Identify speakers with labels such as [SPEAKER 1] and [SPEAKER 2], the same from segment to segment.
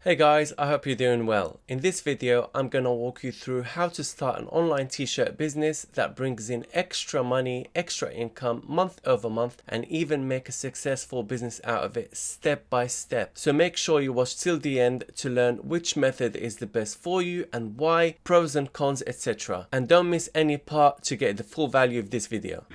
[SPEAKER 1] Hey guys, I hope you're doing well. In this video, I'm gonna walk you through how to start an online t-shirt business that brings in extra money, extra income, month over month, and even make a successful business out of it step by step. So make sure you watch till the end to learn which method is the best for you and why, pros and cons, etc. And don't miss any part to get the full value of this video.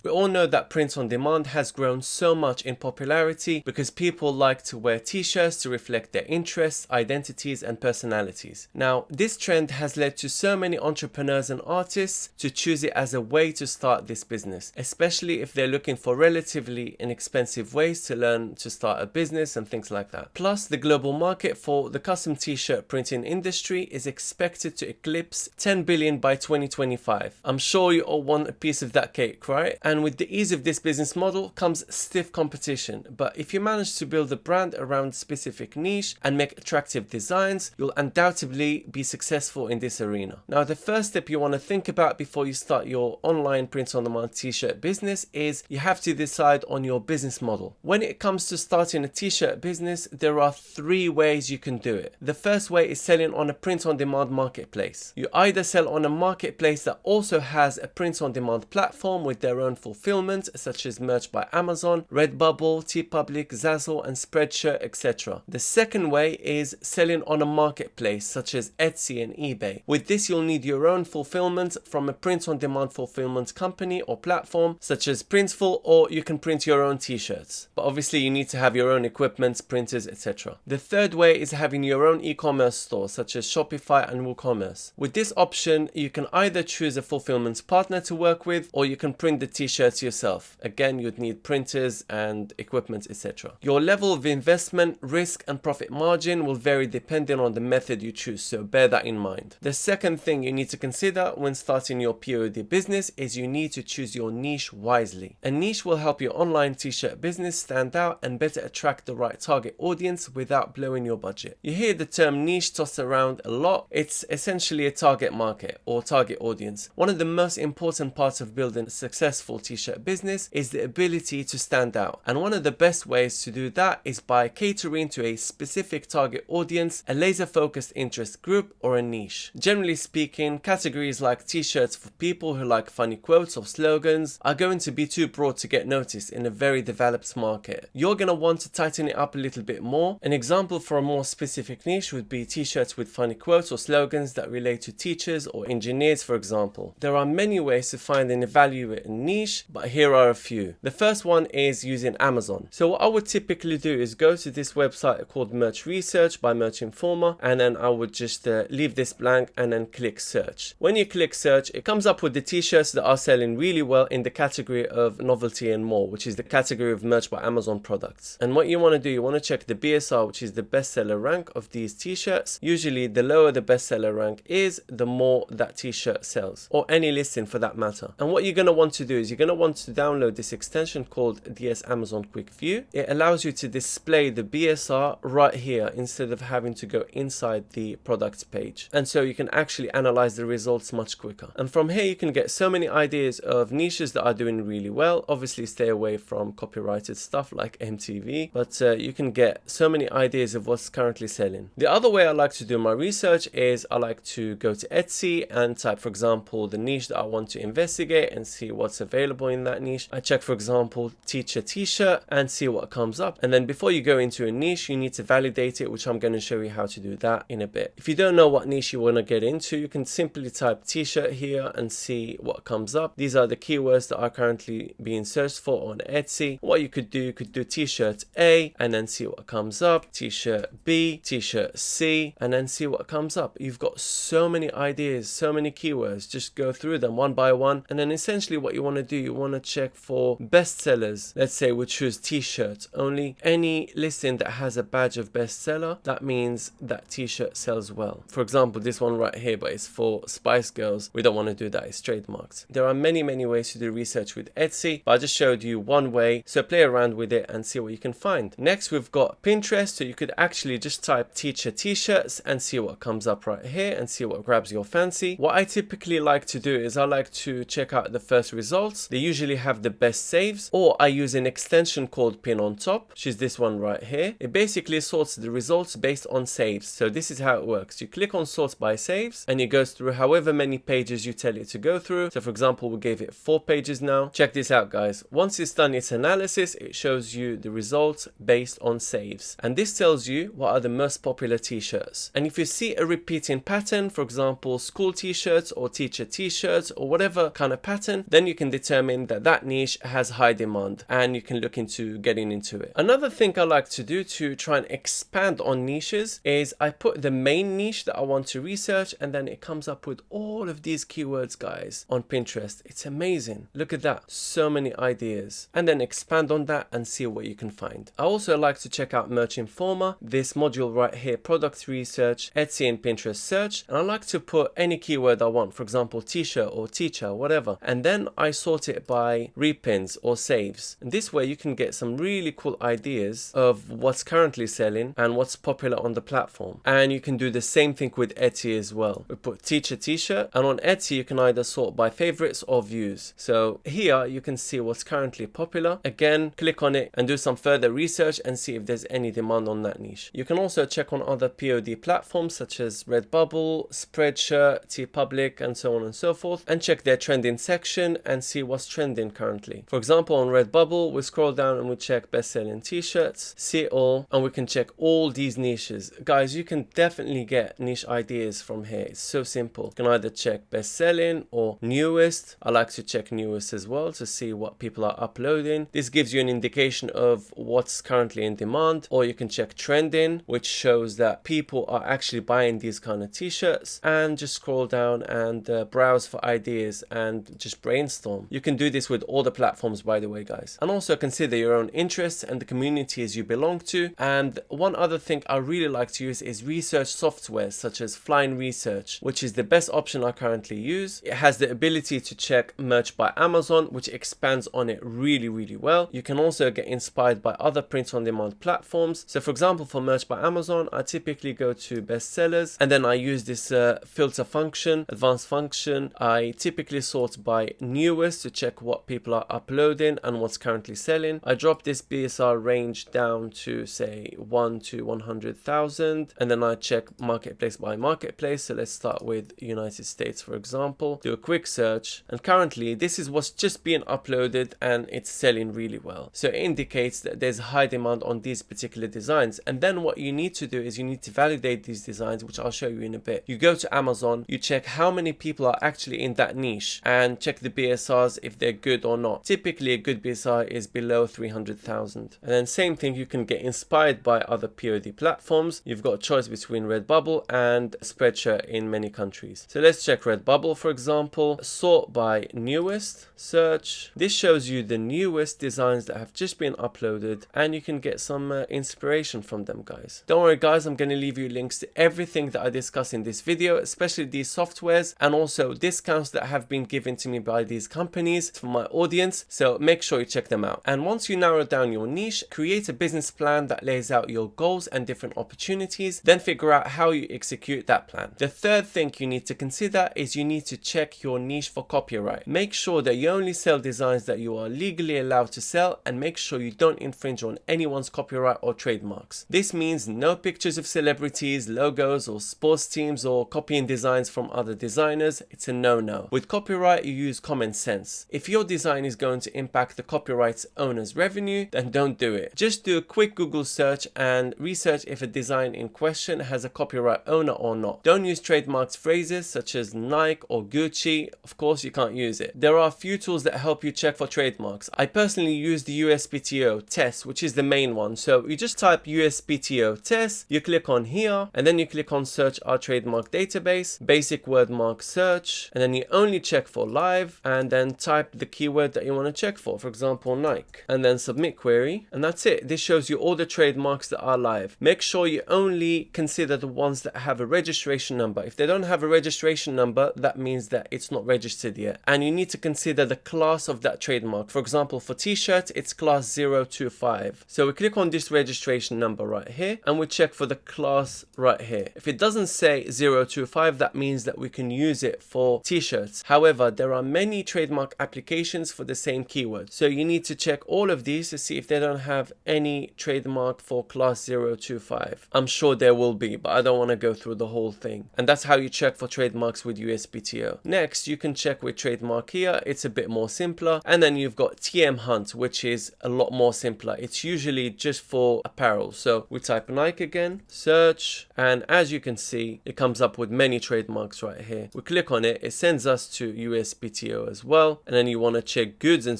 [SPEAKER 1] We all know that print on demand has grown so much in popularity because people like to wear t-shirts to reflect their interests, identities and personalities. Now, this trend has led to so many entrepreneurs and artists to choose it as a way to start this business, especially if they're looking for relatively inexpensive ways to learn to start a business and things like that. Plus, the global market for the custom t-shirt printing industry is expected to eclipse 10 billion by 2025. I'm sure you all want a piece of that cake, right? And with the ease of this business model comes stiff competition. But if you manage to build a brand around a specific niche and make attractive designs, you'll undoubtedly be successful in this arena. Now, the first step you want to think about before you start your online print-on-demand t-shirt business is you have to decide on your business model. When it comes to starting a t-shirt business, there are three ways you can do it. The first way is selling on a print-on-demand marketplace. You either sell on a marketplace that also has a print-on-demand platform with their own fulfillment, such as merch by Amazon, Redbubble, TeePublic, Zazzle and Spreadshirt, etc. The second way is selling on a marketplace such as Etsy and eBay. With this, you'll need your own fulfillment from a print-on-demand fulfillment company or platform such as Printful, or you can print your own t-shirts. But obviously you need to have your own equipment, printers, etc. The third way is having your own e-commerce store such as Shopify and WooCommerce. With this option, you can either choose a fulfillment partner to work with, or you can print the t-shirts yourself. Again, you'd need printers and equipment, etc. Your level of investment, risk and profit margin will vary depending on the method you choose, so bear that in mind. The second thing you need to consider when starting your POD business is you need to choose your niche wisely. A niche will help your online t-shirt business stand out and better attract the right target audience without blowing your budget. You hear the term niche tossed around a lot. It's essentially a target market or target audience. One of the most important parts of building a successful t-shirt business is the ability to stand out, and one of the best ways to do that is by catering to a specific target audience, a laser focused interest group or a niche. Generally speaking, categories like t-shirts for people who like funny quotes or slogans are going to be too broad to get noticed in a very developed market. You're going to want to tighten it up a little bit more. An example for a more specific niche would be t-shirts with funny quotes or slogans that relate to teachers or engineers, for example. There are many ways to find and evaluate a niche, but here are a few. The first one is using Amazon. So what I would typically do is go to this website called Merch Research by Merch Informer, and then I would just leave this blank and then click search. When you click search, it comes up with the t-shirts that are selling really well in the category of novelty and more, which is the category of merch by Amazon products. And what you want to do, you want to check the BSR, which is the bestseller rank of these t-shirts. Usually the lower the bestseller rank is, the more that t-shirt sells, or any listing for that matter. And what you're going to want to do is you're going to want to download this extension called DS Amazon Quick View. It allows you to display the BSR right here instead of having to go inside the products page, and so you can actually analyze the results much quicker. And from here you can get so many ideas of niches that are doing really well. Obviously stay away from copyrighted stuff like MTV, but you can get so many ideas of what's currently selling. The other way I like to do my research is I like to go to Etsy and type, for example, the niche that I want to investigate and see what's available in that niche. I check, for example, teacher t-shirt and see what comes up. And then before you go into a niche, you need to validate it, which I'm going to show you how to do that in a bit. If you don't know what niche you want to get into, you can simply type t-shirt here and see what comes up. These are the keywords that are currently being searched for on Etsy. What you could do t-shirt A and then see what comes up, t-shirt B, t-shirt C, and then see what comes up. You've got so many ideas, so many keywords. Just go through them one by one, and then essentially what you want to do, you want to check for bestsellers. Let's say we choose t-shirts only. Any listing that has a badge of bestseller, that means that t-shirt sells well. For example, this one right here, but it's for Spice Girls. We don't want to do that, it's trademarked. There are many ways to do research with Etsy, but I just showed you one way, so play around with it and see what you can find. Next, we've got Pinterest, so you could actually just type teacher t-shirts and see what comes up right here and see what grabs your fancy. What I typically like to do is I like to check out the first results they usually have the best saves, or I use an extension called pin on top, which is this one right here. It basically sorts the results based on saves. So this is how it works. You click on sort by saves and it goes through however many pages you tell it to go through. So for example, we gave it 4 pages now. Check this out, guys. Once it's done its analysis, it shows you the results based on saves. And this tells you what are the most popular t-shirts. And if you see a repeating pattern, for example, school t-shirts or teacher t-shirts or whatever kind of pattern, then you can determine that that niche has high demand and you can look into getting into it. Another thing I like to do to try and expand on niches is I put the main niche that I want to research, and then it comes up with all of these keywords, guys, on Pinterest. It's amazing. Look at that. So many ideas. And then expand on that and see what you can find. I also like to check out Merch Informer, this module right here, product research, Etsy and Pinterest search. And I like to put any keyword I want, for example, t-shirt or teacher, whatever. And then I sort it by repins or saves. And this way you can get some really cool ideas of what's currently selling and what's popular on the platform. And you can do the same thing with Etsy as well. We put teacher t-shirt, and on Etsy you can either sort by favorites or views. So here you can see what's currently popular. Again, click on it and do some further research and see if there's any demand on that niche. You can also check on other POD platforms such as Redbubble, Spreadshirt, TeePublic, and so on and so forth, and check their trending section and see what's trending currently. For example, on Redbubble, we scroll down and we check best-selling t-shirts, see it all, and we can check all these niches. Guys, you can definitely get niche ideas from here. It's so simple. You can either check best-selling or newest. I like to check newest as well to see what people are uploading. This gives you an indication of what's currently in demand. Or you can check trending, which shows that people are actually buying these kind of t-shirts, and just scroll down and browse for ideas and just brainstorm. You can do this with all the platforms, by the way, guys. And also consider your own interests and the communities you belong to. And one other thing I really like to use is research software such as Flying Research, which is the best option I currently use. It has the ability to check merch by Amazon, which expands on it really, really well. You can also get inspired by other print on demand platforms. So for example, for merch by Amazon, I typically go to bestsellers, and then I use this filter function, advanced function. I typically sort by newest to check what people are uploading and what's currently selling. I drop this BSR range down to say 1 to 100,000, and then I check marketplace by marketplace. So let's start with United States, for example. Do a quick search, and currently this is what's just being uploaded and it's selling really well. So it indicates that there's high demand on these particular designs. And then what you need to do is you need to validate these designs, which I'll show you in a bit. You go to Amazon, you check how many people are actually in that niche and check the BSRs if they're good or not. Typically a good BSR is below 300,000. And then same thing, you can get inspired by other POD platforms. You've got a choice between Redbubble and Spreadshirt in many countries. So let's check Redbubble, for example. Sort by newest, search. This shows you the newest designs that have just been uploaded, and you can get some inspiration from them, guys. Don't worry, guys, I'm going to leave you links to everything that I discuss in this video, especially these softwares, and also discounts that have been given to me by these companies for my audience. So make sure you check them out. And once you narrow down your niche, create a business plan that lays out your goals and different opportunities, then figure out how you execute that plan. The third thing you need to consider is you need to check your niche for copyright. Make sure that you only sell designs that you are legally allowed to sell, and make sure you don't infringe on anyone's copyright or trademarks. This means no pictures of celebrities, logos, or sports teams, or copying designs from other designers. It's a no-no. With copyright, you use common sense. If your design is going to impact the copyright's owner's revenue, then don't do it. Just do a quick Google search and research if a design in question has a copyright owner or not. Don't use trademarked phrases such as Nike or Gucci. Of course, you can't use it. There are a few tools that help you check for trademarks. I personally use the USPTO test, which is the main one. So you just type USPTO test, you click on here, and then you click on search our trademark database, basic word mark search, and then you only check for live, and then type the keyword that you want to check for example, Nike, and then submit query, and that's it. This shows you all the trademarks that are live. Make sure you only consider the ones that have a registration number. If they don't have a registration number, that means that it's not registered yet. And you need to consider the class of that trademark. For example, for t-shirts, it's class 025. So we click on this registration number right here, and we check for the class right here. If it doesn't say 025, that means that we can use it for t-shirts. However, there are many trademark trademark applications for the same keyword. So you need to check all of these to see if they don't have any trademark for class 025. I'm sure there will be, but I don't want to go through the whole thing. And that's how you check for trademarks with USPTO. Next, you can check with trademark here. It's a bit more simpler. And then you've got TM Hunt, which is a lot more simpler. It's usually just for apparel. So we type Nike again, search, and as you can see, it comes up with many trademarks right here. We click on it, it sends us to USPTO as well. And then you want to check goods and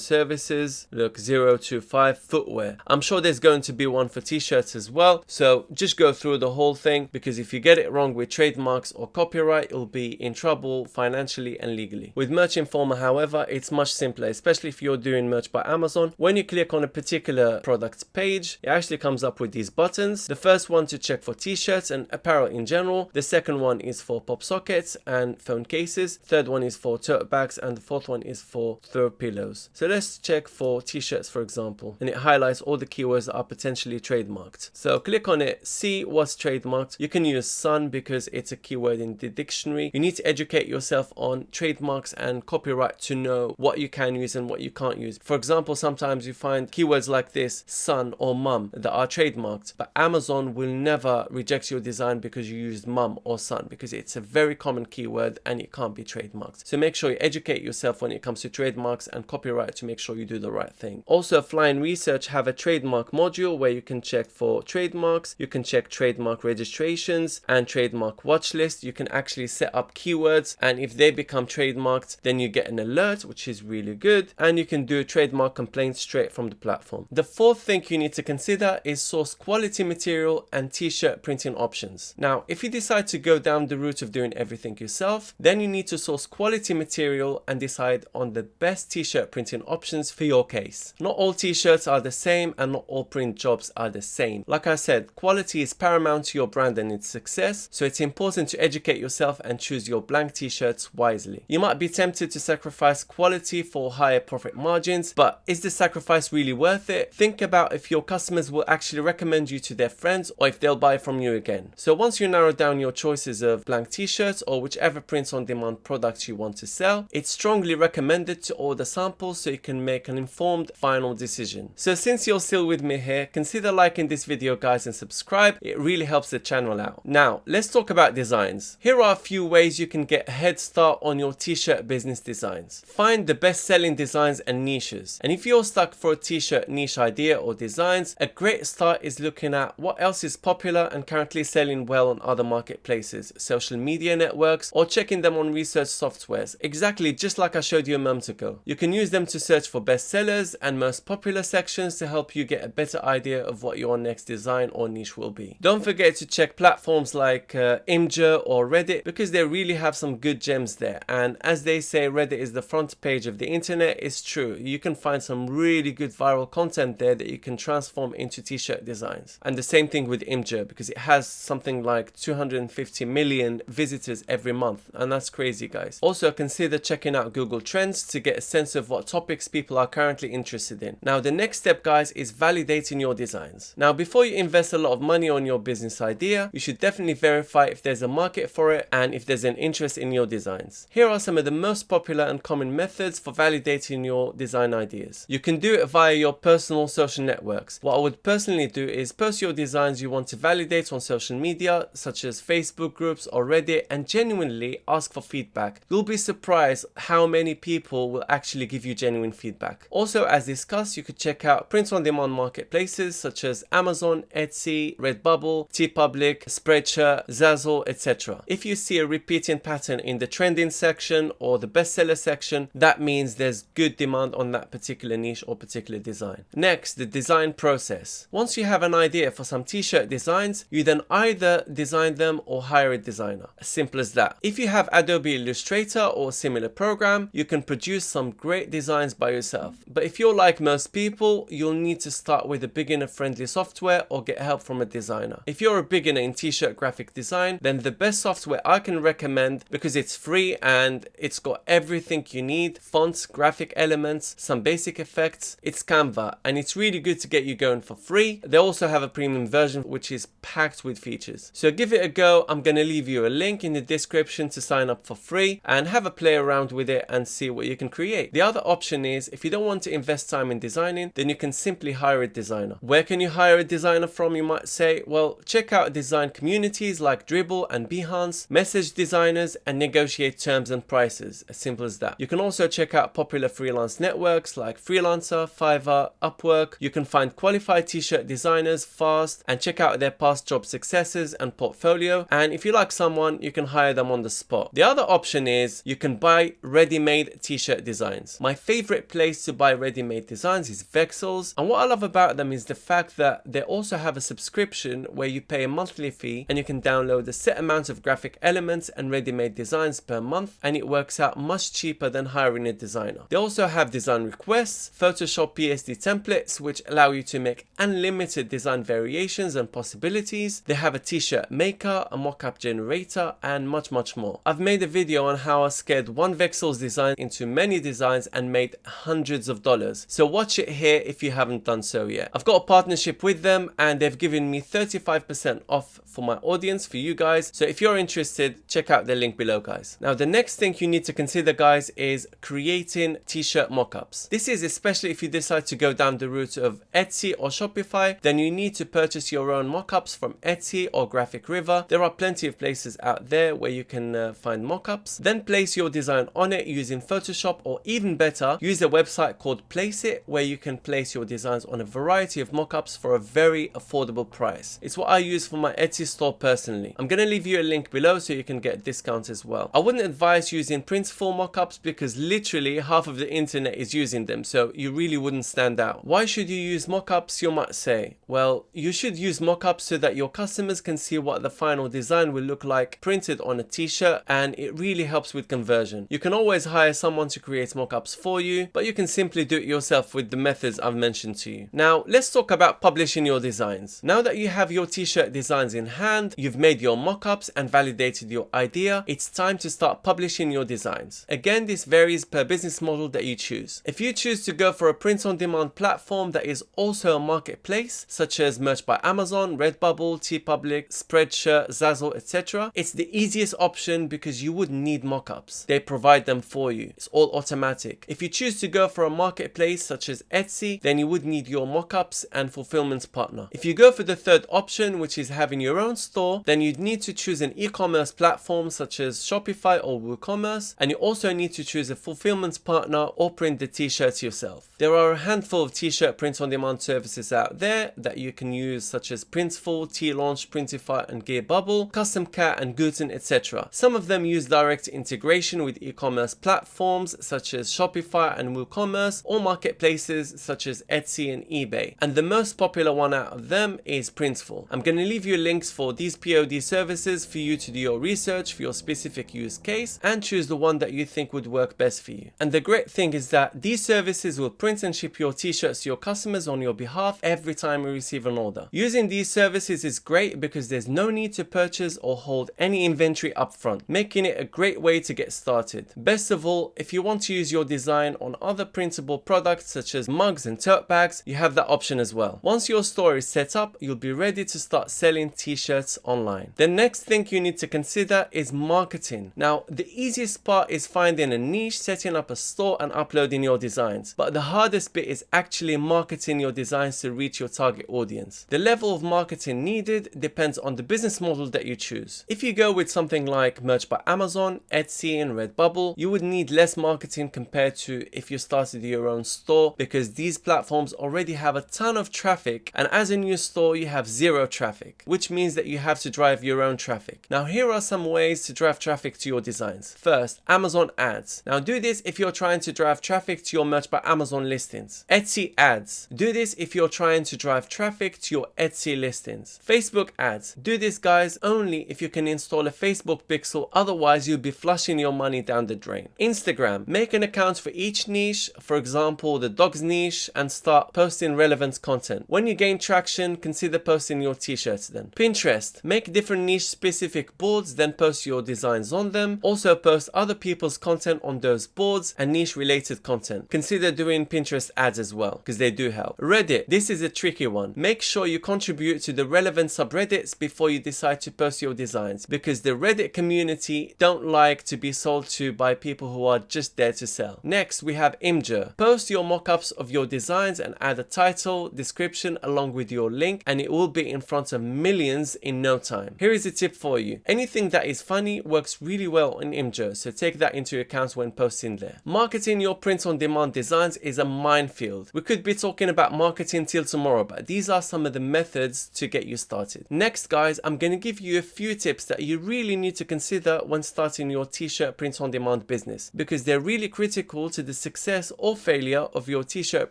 [SPEAKER 1] services. Look, 025 footwear. I'm sure there's going to be one for t-shirts as well. So just go through the whole thing, because if you get it wrong with trademarks or copyright, you'll be in trouble financially and legally. With Merch Informer, however, it's much simpler, especially if you're doing merch by Amazon. When you click on a particular product page, it actually comes up with these buttons. The first one to check for t-shirts and apparel in general. The second one is for pop sockets and phone cases. Third one is for tote bags, and the fourth one is for throw pillows. So let's check for t-shirts, for example, and it highlights all the keywords that are potentially trademarked. So click on it, see what's trademarked. You can use sun because it's a keyword in the dictionary. You need to educate yourself on trademarks and copyright to know what you can use and what you can't use. For example, sometimes you find keywords like this, son or mum, that are trademarked, but Amazon will never reject your design because you used mum or son, because it's a very common keyword and it can't be trademarked. So make sure you educate yourself when it comes to trademarks and copyright to make sure you do the right thing. Also, Flying Research have a trademark module where you can check for trademarks, you can check trademark registrations and trademark watch list. You can actually set up keywords, and if they become trademarked, then you get an alert, which is really good, and you can do a trademark complaint straight from the platform. The fourth thing you need to consider is source quality material and t-shirt printing options. Now, if you decide to go down the route of doing everything yourself, then you need to source quality material and decide on the best t-shirt printing options for your case. Not all t-shirts are the same, and not all print jobs are the same. Like I said, quality is paramount to your brand and its success, so it's important to educate yourself and choose your blank t-shirts wisely. You might be tempted to sacrifice quality for higher profit margins, but is the sacrifice really worth it? Think about if your customers will actually recommend you to their friends, or if they'll buy from you again. So once you narrow down your choices of blank t-shirts or whichever print on demand products you want to sell, it's strongly recommended to order samples so you can make an informed final decision. So since you're still with me here, consider liking this video, guys, and subscribe. It really helps the channel out. Now let's talk about designs. Here are a few ways you can get a head start on your t-shirt business designs. Find the best selling designs and niches. And if you're stuck for a t-shirt niche idea or designs, a great start is looking at what else is popular and currently selling well on other marketplaces, social media networks, or checking them on research softwares. Exactly just like I showed you a moment ago. You can use them to search for bestsellers and most popular sections to help you get a better idea of what your next design or niche will be. Don't forget to check platforms like Imgur or Reddit, because they really have some good gems there. And as they say, Reddit is the front page of the internet. It's true. You can find some really good viral content there that you can transform into t-shirt designs. And the same thing with Imgur, because it has something like 250 million visitors every month, and that's crazy, guys. Also consider checking out Google Trends to get a sense of what topics people are currently interested in. Now the next step, guys, is validating your designs. Now before you invest a lot of money on your business idea, you should definitely verify if there's a market for it and if there's an interest in your designs. Here are some of the most popular and common methods for validating your design ideas. You can do it via your personal social networks. What I would personally do is post your designs you want to validate on social media, such as Facebook groups or Reddit, and genuinely ask for feedback. You'll be surprised how many people will actually give you genuine feedback. Also, as discussed, you could check out print-on-demand marketplaces such as Amazon, Etsy, Redbubble, TeePublic, Spreadshirt, Zazzle, etc. If you see a repeating pattern in the trending section or the bestseller section, that means there's good demand on that particular niche or particular design. Next, the design process. Once you have an idea for some t-shirt designs, you then either design them or hire a designer. As simple as that. If you have Adobe Illustrator or similar program, you can produce some great designs by yourself. But if you're like most people, you'll need to start with a beginner-friendly software or get help from a designer. If you're a beginner in t-shirt graphic design, then the best software I can recommend, because it's free and it's got everything you need, fonts, graphic elements, some basic effects, it's Canva, and it's really good to get you going for free. They also have a premium version which is packed with features. So give it a go. I'm going to leave you a link in the description to sign up for free and have a play around with it and see what what you can create. The other option is, if you don't want to invest time in designing, then you can simply hire a designer. Where can you hire a designer from, you might say? Well, check out design communities like Dribbble and Behance, message designers, and negotiate terms and prices. As simple as that. You can also check out popular freelance networks like Freelancer, Fiverr, Upwork. You can find qualified t-shirt designers fast and check out their past job successes and portfolio. And if you like someone, you can hire them on the spot. The other option is you can buy ready-made t-shirt designs. My favorite place to buy ready-made designs is Vexels, and what I love about them is the fact that they also have a subscription where you pay a monthly fee and you can download a set amount of graphic elements and ready-made designs per month, and it works out much cheaper than hiring a designer. They also have design requests, Photoshop PSD templates which allow you to make unlimited design variations and possibilities. They have a t-shirt maker, a mockup generator, and much more. I've made a video on how I scaled one Vexels design into many designs and made hundreds of dollars, so watch it here if you haven't done so yet. I've got a partnership with them and they've given me 35% off for my audience, for you guys, so if you're interested, check out the link below, guys. Now the next thing you need to consider, guys, is creating t-shirt mockups. This is especially if you decide to go down the route of Etsy or Shopify, then you need to purchase your own mockups from Etsy or Graphic River. There are plenty of places out there where you can find mockups. Then place your design on it using Photoshop, or even better, use a website called Placeit where you can place your designs on a variety of mockups for a very affordable price. It's what I use for my Etsy store personally. I'm gonna leave you a link below so you can get discounts as well. I wouldn't advise using printful mockups because literally half of the internet is using them, so you really wouldn't stand out. Why should you use mockups, you might say? Well, you should use mockups so that your customers can see what the final design will look like printed on a t-shirt, and it really helps with conversion. You can always hire someone to create mockups for you, but you can simply do it yourself with the methods I've mentioned to you. Now, let's talk about publishing your designs. Now that you have your t-shirt designs in hand, you've made your mockups and validated your idea, it's time to start publishing your designs. Again, this varies per business model that you choose. If you choose to go for a print-on-demand platform that is also a marketplace, such as Merch by Amazon, Redbubble, TeePublic, Spreadshirt, Zazzle, etc., it's the easiest option because you wouldn't need mockups. They provide them for you. It's all automatic. If you choose to go for a marketplace such as Etsy, then you would need your mockups and fulfillment partner. If you go for the third option, which is having your own store, then you'd need to choose an e-commerce platform such as Shopify or WooCommerce, and you also need to choose a fulfillment partner or print the t-shirts yourself. There are a handful of t-shirt print-on-demand services out there that you can use, such as Printful, T-Launch, Printify, and Gearbubble, Custom Cat, and Guten, etc. Some of them use direct integration with e-commerce platforms such as Shopify and WooCommerce, or marketplaces such as Etsy and eBay. And the most popular one out of them is Printful. I'm going to leave you links for these POD services for you to do your research for your specific use case and choose the one that you think would work best for you. And the great thing is that these services will print and ship your t-shirts to your customers on your behalf every time you receive an order. Using these services is great because there's no need to purchase or hold any inventory upfront, making it a great way to get started. Best of all, if you want to use your design on other printable products such as mugs and tote bags, you have that option as well. Once your store is set up, you'll be ready to start selling t-shirts online. The next thing you need to consider is marketing. Now, the easiest part is finding a niche, setting up a store, and uploading your designs. But the hardest bit is actually marketing your designs to reach your target audience. The level of marketing needed depends on the business model that you choose. If you go with something like Merch by Amazon, Etsy, and Redbubble, you would need less marketing compared to if you started your own store, because these platforms already have a ton of traffic, and as a new store you have zero traffic, which means that you have to drive your own traffic. Now here are some ways to drive traffic to your designs. First, Amazon ads. Now do this if you're trying to drive traffic to your Merch by Amazon listings. Etsy ads. Do this if you're trying to drive traffic to your Etsy listings. Facebook ads. Do this, guys, only if you can install a Facebook pixel, otherwise you'll be flushing your money down the drain. Instagram. Make an account for each niche, for example the dogs niche, and start posting relevant content. When you gain traction, consider posting your t-shirts then. Pinterest. Make different niche specific boards, then post your designs on them. Also post other people's content on those boards and niche related content. Consider doing Pinterest ads as well, because they do help. Reddit. This is a tricky one. Make sure you contribute to the relevant subreddits before you decide to post your designs, because the Reddit community don't like to be sold to by people who are just there to sell. Next, we have Imgur. Post your mockups of your designs and add a title, description along with your link, and it will be in front of millions in no time. Here is a tip for you. Anything that is funny works really well in Imgur, so take that into account when posting there. Marketing your print-on-demand designs is a minefield. We could be talking about marketing till tomorrow, but these are some of the methods to get you started. Next, guys, I'm going to give you a few tips that you really need to consider when starting your t-shirt print-on-demand business, because they're really critical to the success or failure of your t-shirt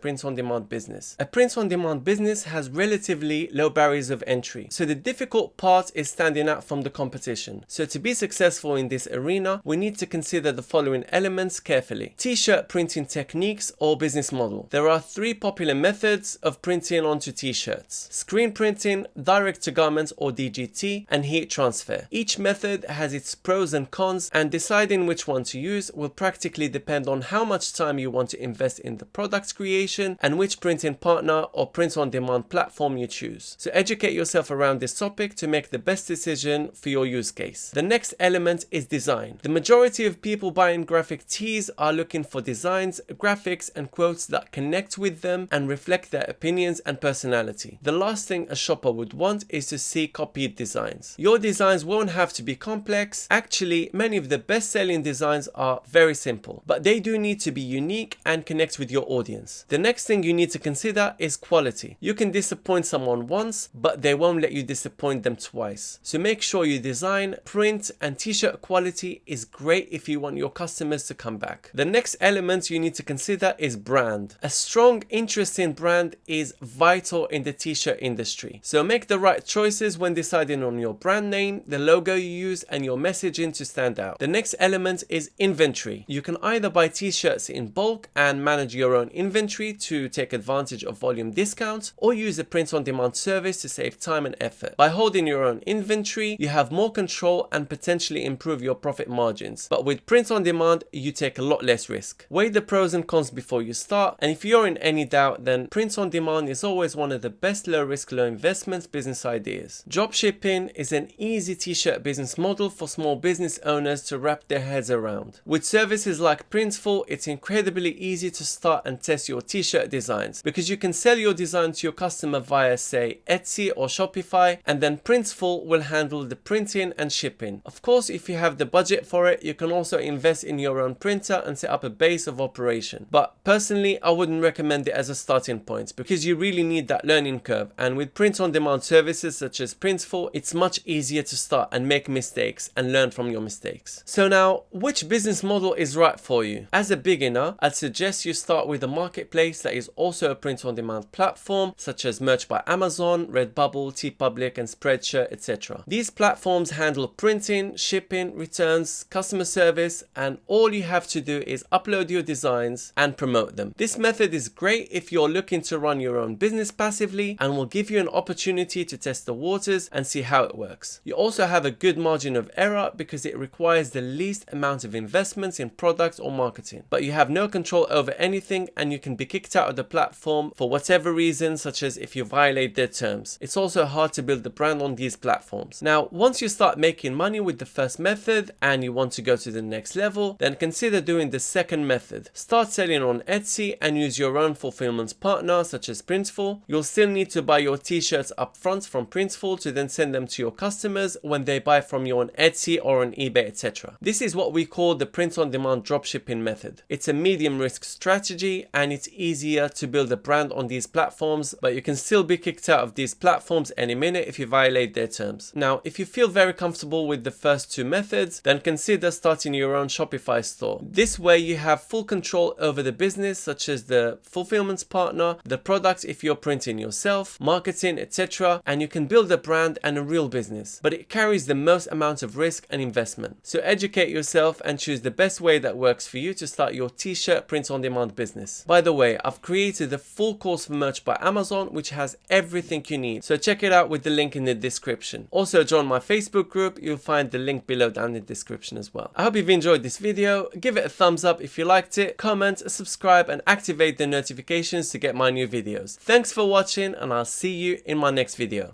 [SPEAKER 1] print-on-demand business. A print-on-demand business has relatively low barriers of entry, so the difficult part is standing out from the competition. So to be successful in this arena, we need to consider the following elements carefully. T-shirt printing techniques or business model. There are three popular methods of printing onto t-shirts: screen printing, direct to garment or DGT, and heat transfer. Each method has its pros and cons, and deciding which one to use will practically depend on how much time you want to invest in the product creation and which printing partner or print-on-demand platform you choose. So educate yourself around this topic to make the best decision for your use case. The next element is design. The majority of people buying graphic tees are looking for designs, graphics, and quotes that connect with them and reflect their opinions and personality. The last thing a shopper would want is to see copied designs. Your designs won't have to be complex. Actually, many of the best-selling designs are very simple, but they do need to be unique and connect with your audience. The next thing you need to consider is quality. You can disappoint someone once, but they won't let you disappoint them twice. So make sure your design, print, and t-shirt quality is great if you want your customers to come back. The next element you need to consider is brand. A strong, interesting brand is vital in the t-shirt industry. So make the right choices when deciding on your brand name, the logo you use, and your messaging to stand out. The next element is inventory. You can either buy t-shirts in bulk and manage your own inventory to take advantage of volume discounts, or use a print-on-demand service to save time and effort. By holding your own inventory, you have more control and potentially improve your profit margins. But with print-on-demand, you take a lot less risk. Weigh the pros and cons before you start, and if you're in any doubt, then print-on-demand is always one of the best low-risk, low-investment business ideas. Dropshipping is an easy t-shirt business model for small business owners to wrap their heads around. With services like Printful, it's incredibly easy to start and test your t-shirt designs, because you can sell your design to your customer via, say, Etsy or Shopify, and then Printful will handle the printing and shipping. Of course, if you have the budget for it, you can also invest in your own printer and set up a base of operation. But personally, I wouldn't recommend it as a starting point, because you really need that learning curve, and with print-on-demand services such as Printful, it's much easier to start and make mistakes and learn from your mistakes. So now, which business model is right for you? As a beginner, I'd suggest you start with a marketplace that is also a print-on-demand platform, such as Merch by Amazon, Redbubble, TeePublic, and Spreadshirt, etc. These platforms handle printing, shipping, returns, customer service, and all you have to do is upload your designs and promote them. This method is great if you're looking to run your own business passively, and will give you an opportunity to test the waters and see how it works. You also have a good margin of error because it requires the least amount of investments in product or marketing, but you have no control over anything, and you can be kicked out of the platform for whatever reason, such as if you violate their terms. It's also hard to build the brand on these platforms. Now, once you start making money with the first method and you want to go to the next level, then consider doing the second method. Start selling on Etsy and use your own fulfillment partner such as Printful. You'll still need to buy your t-shirts up front from Printful to then send them to your customers when they buy from you on Etsy or on eBay, etc. This is what we call the print-on-demand dropshipping method. It's a medium risk strategy, and it's easier to build a brand on these platforms, but you can still be kicked out of these platforms any minute if you violate their terms. Now, if you feel very comfortable with the first two methods, then consider starting your own Shopify store. This way you have full control over the business, such as the fulfillment partner, the product if you're printing yourself, marketing, etc., and you can build a brand and a real business, but it carries the most amount of risk and investment. So educate yourself and choose the best way that works for you to start your t-shirt print-on-demand business. By the way, I've created a full course for Merch by Amazon which has everything you need, so check it out with the link in the description. Also join my Facebook group, you'll find the link below down in the description as well. I hope you've enjoyed this video. Give it a thumbs up if you liked it, comment, subscribe, and activate the notifications to get my new videos. Thanks for watching, and I'll see you in my next video.